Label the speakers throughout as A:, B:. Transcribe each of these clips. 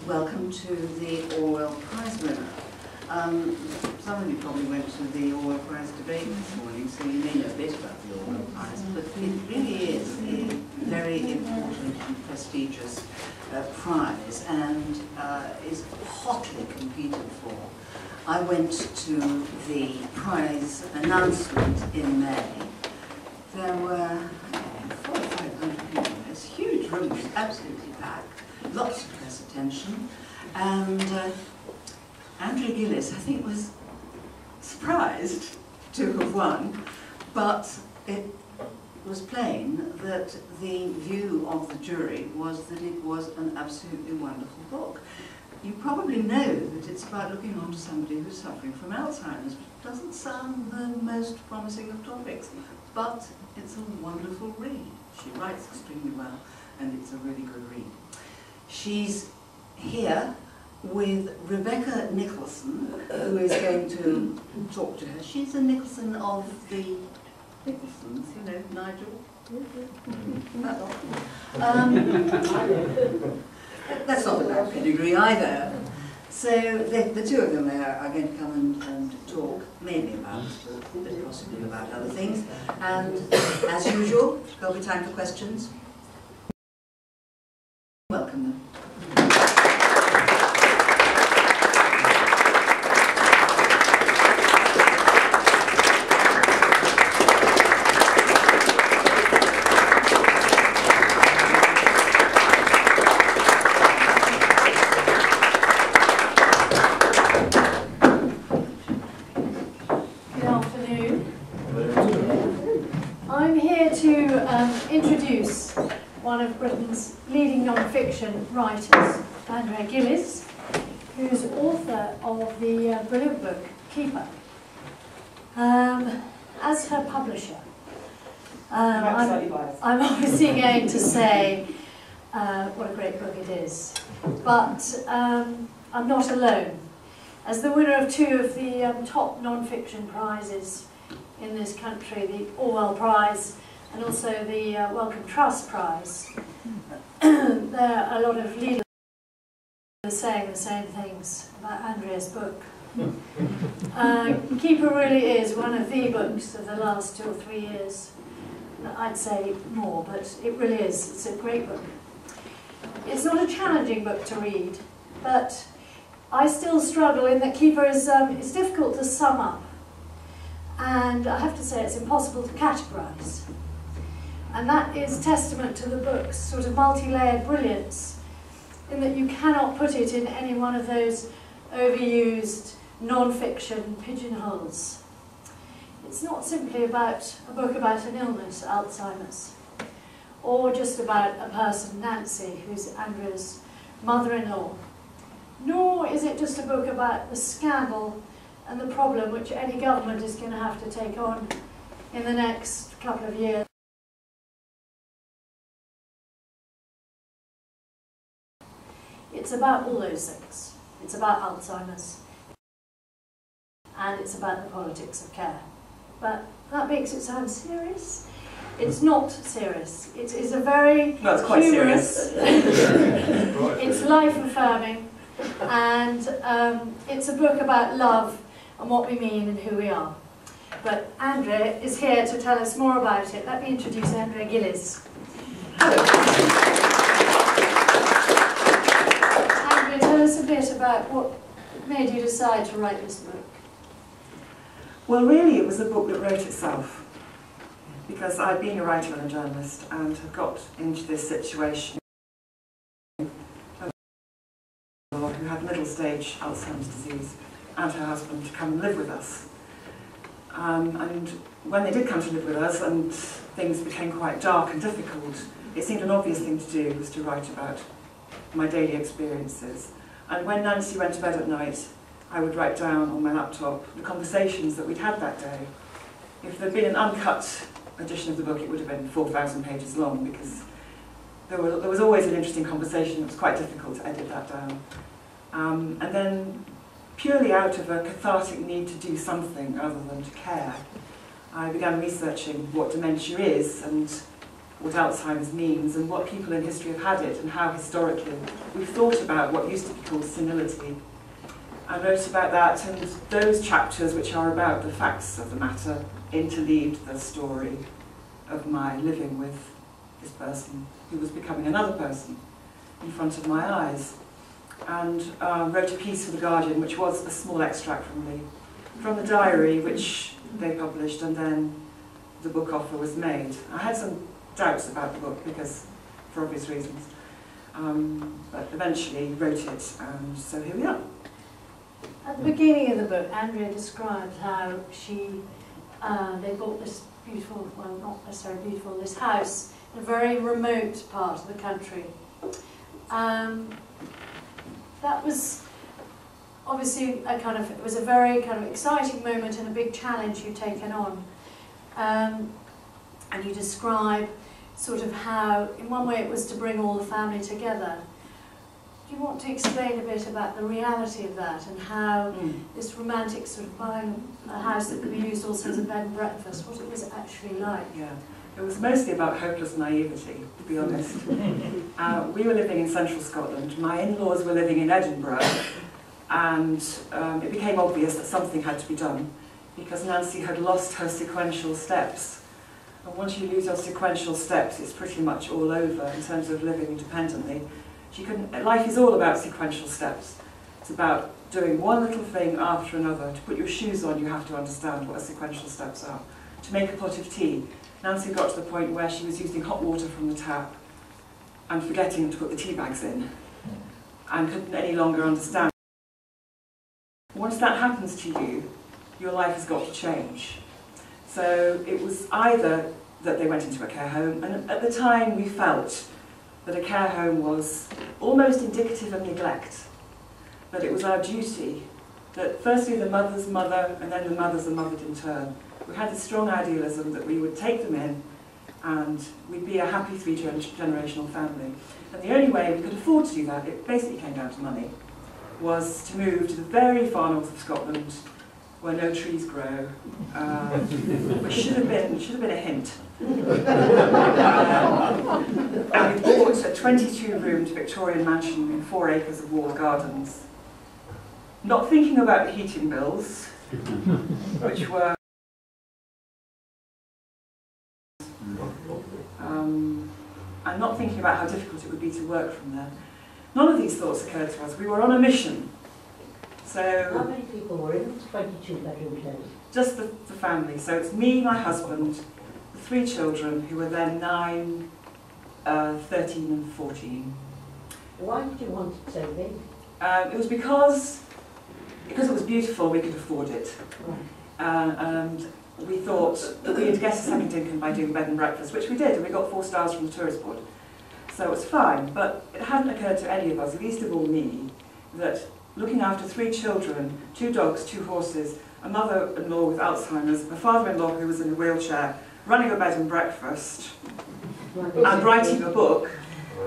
A: welcome to the Orwell Prize winner. Some of you probably went to the Orwell Prize debate this morning, so you may know a bit about the Orwell Prize, but it really is a very important and prestigious prize, and is hotly competed for. I went to the prize announcement in May. There were 400 or 500 people. This huge room was absolutely packed, lots of press attention, and Andrea Gillies, I think, was surprised to have won, but it was plain that the view of the jury was that it was an absolutely wonderful book. You probably know that it's about looking after somebody who's suffering from Alzheimer's, which doesn't sound the most promising of topics, but it's a wonderful read. She writes extremely well, and it's a really good read. She's here with Rebecca Nicholson, who is going to talk to her. She's a Nicholson of the Nicholsons, you know, Nigel. That lot. That's not a bad pedigree either. So the two of them are going to come and talk, mainly about the book, but possibly about other things. And as usual, there'll be time for questions. Welcome them.
B: Introduce one of Britain's leading non-fiction writers, Andrea Gillies, who's author of the brilliant book Keeper. As her publisher, I'm obviously going to say what a great book it is, but I'm not alone. As the winner of two of the top non-fiction prizes in this country, the Orwell Prize and also the Wellcome Trust Prize, there are a lot of leaders saying the same things about Andrea's book. Keeper really is one of the books of the last 2 or 3 years. I'd say more, but it really is. It's a great book. It's not a challenging book to read, but I still struggle in that Keeper is it's difficult to sum up. And I have to say it's impossible to categorise. And that is testament to the book's sort of multi-layered brilliance, in that you cannot put it in any one of those overused non-fiction pigeonholes. It's not simply about a book about an illness, Alzheimer's, or just about a person, Nancy, who's Andrea's mother-in-law. Nor is it just a book about the scandal and the problem which any government is going to have to take on in the next couple of years. It's about all those things. It's about Alzheimer's, and it's about the politics of care. But that makes it sound serious. It's not serious. It is a very
C: it's quite
B: humorous,
C: serious.
B: It's life-affirming, and it's a book about love and what we mean and who we are. But Andrea is here to tell us more about it. Let me introduce Andrea Gillies. Hello. Tell us a bit about what made you decide to write this book.
C: Well, really it was a book that wrote itself, because I'd been a writer and a journalist and had got into this situation who had middle stage Alzheimer's disease and her husband to come and live with us. And when they did come to live with us and things became quite dark and difficult, it seemed an obvious thing to do was to write about my daily experiences. And when Nancy went to bed at night, I would write down on my laptop the conversations that we'd had that day. If there'd been an uncut edition of the book, it would have been 4,000 pages long, because there was always an interesting conversation. It was quite difficult to edit that down. And then, purely out of a cathartic need to do something other than to care, I began researching what dementia is and what Alzheimer's means and what people in history have had it and how historically we've thought about what used to be called senility. I wrote about that, and those chapters, which are about the facts of the matter, interleaved the story of my living with this person who was becoming another person in front of my eyes. And wrote a piece for The Guardian, which was a small extract from the diary, which they published, and then the book offer was made. I had some doubts about the book, because, for obvious reasons, but eventually wrote it, and so here we are.
B: At the beginning of the book, Andrea described how they bought this beautiful, well, not necessarily beautiful, this house in a very remote part of the country. That was obviously it was a very kind of exciting moment and a big challenge you'd taken on. And you describe sort of how, in one way, it was to bring all the family together. Do you want to explain a bit about the reality of that and how this romantic sort of buying a house that could be used also as a bed and breakfast, what it was actually like?
C: Yeah, it was mostly about hopeless naivety, to be honest. We were living in central Scotland. My in-laws were living in Edinburgh, and it became obvious that something had to be done because Nancy had lost her sequential steps. And once you lose your sequential steps, it's pretty much all over in terms of living independently. Life is all about sequential steps. It's about doing one little thing after another. To put your shoes on, you have to understand what sequential steps are. To make a pot of tea, Nancy got to the point where she was using hot water from the tap and forgetting to put the tea bags in, and couldn't any longer understand. Once that happens to you, your life has got to change. So it was either that they went into a care home, and at the time we felt that a care home was almost indicative of neglect, that it was our duty, that firstly the mother's mother and then the mother's are mothered in turn. We had this strong idealism that we would take them in and we'd be a happy three-generational family. And the only way we could afford to do that, it basically came down to money, was to move to the very far north of Scotland where no trees grow, which should have been a hint. And we bought a 22-roomed Victorian mansion in 4 acres of walled gardens, not thinking about the heating bills, which were and not thinking about how difficult it would be to work from there. None of these thoughts occurred to us. We were on a mission. So
D: how many people were in 22 bedroom place?
C: Just the family. So it's me, my husband, the 3 children who were then 9, 13 and 14.
D: Why did you want it so big?
C: It was because it was beautiful, we could afford it.
D: Right.
C: And we thought that we'd get a second income by doing bed and breakfast, which we did, and we got 4 stars from the tourist board. So it was fine, but it hadn't occurred to any of us, least of all me, that looking after 3 children, 2 dogs, 2 horses, a mother-in-law with Alzheimer's, a father-in-law who was in a wheelchair, running a bed and breakfast, and writing a book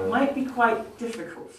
C: might be quite difficult.